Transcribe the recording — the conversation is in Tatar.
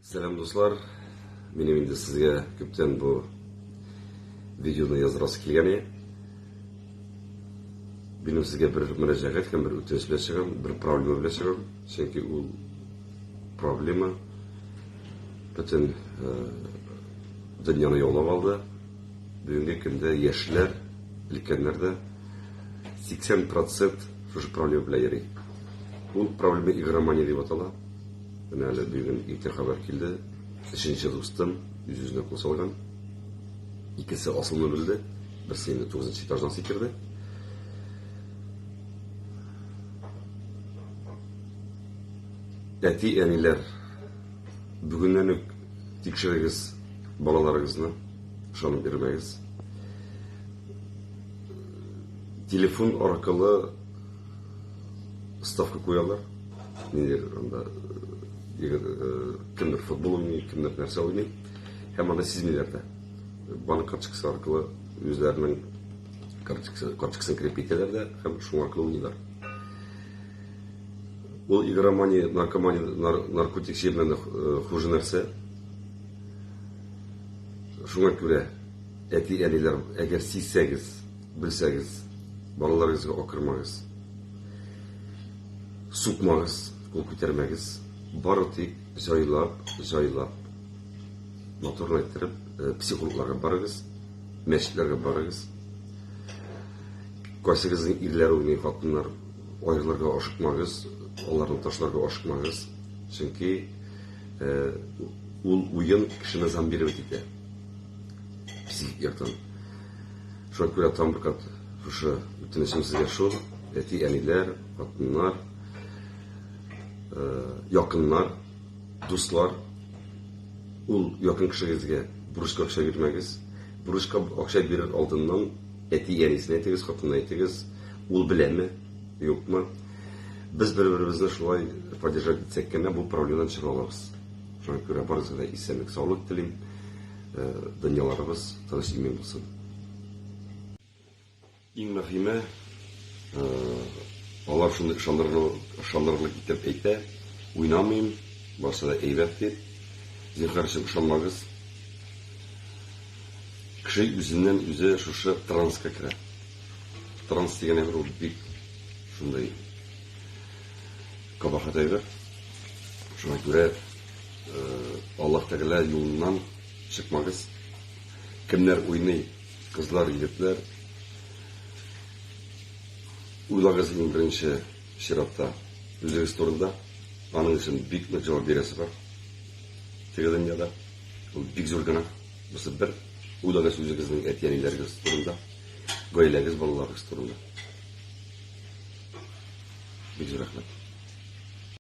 Selam dostlar. Benim indi sizge köpten bu videonu yazırası kelgeni. Benim sizge bir müracaat etken, bir ötünç bilen çıgam, bir problema bilen çıgam. Çünkü o problema bütün dünyаны yaulap aldı. Бүгінгі күнде яшьләр, өлкәннәр дә 80% шушы проблема белән йөри. Ул проблема игромания дип атала. Менә әле бүген итер хәбәр килде. 3-нче дустым үз-үзенә кул салган. Икесе асылны белде. Берсе инде 9-нчы этаждан сикерде. Әти-әниләр, бүгеннән үк тикшерегез балаларыгызны, ышанып бирмәгез. Телефон аркылы ставка куялар. Ниләр анда кемдер футбол уйный, кемдер нәрсә уйный. Һәм аны сизмиләр дә. Банк карточкасы аркылы үзләренең карточкасын кирип итәләр дә, һәм шуңа аркылы уйныйлар. Ул игромания, наркомания, наркотик чәйнәү хуже нәрсә. Шуңа күрә әти-әниләр, әгәр сизсәгез, белсәгез, балаларыгызга акырмагыз. Сукмагыз, кул күтәрмәгез. Бары тик җайлап, моторны иттереп, психологларга барыгыз, мәчетләргә барыгыз. Кайсыгызның ирләр уйный, хатыннар аерылырга ашыкмагыз, аларны ташларга ашыкмагыз. Чөнки ул уен кешене зам биреп итә. Психик яктан. Шуңа күрә тамбыркат шушы үтенечем сезгә шул, әти-әниләр, хатыннар, якыннар, дуслар, ул якын кешегезгә бурычка акча бирмәгез. Бурычка акча бирер алдыннан әти-әнисенә әйтегез, хатынына әйтегез, ул беләме, юкмы. Без бер-беребезне шулай поддержать итсәк кенә бу проблемадан чыга алабыз. Шуңа күрә барыгызга да исәнлек, саулык телим. Дөньяларыбыз тыныч имин булсын. Иң мөһиме, алар шундый ышандырырлык итеп әйтә, уйнамыйм, барсы да әйбәт дип. Зинһар өчен ышанмагыз. Кеше үзеннән үзе шушы транска керә. Транс дигән әмер ул бик шундай кабахат әйбер. Шуңа күрә Аллаһ Тәгалә юлыннан чыкмагыз. Кемнәр уйный, кызлар, егетләр, уйлагыз иң беренче чиратта үзегез турында. Аның өчен бик нык җавап бирәсе бар. Теге дөньяда ул бик зур гына. Бусы бер уйлагыз үзегезнең әти-әниләрегез турында, гаиләгез, балаларыгыз турында. Бик зур рәхмәт.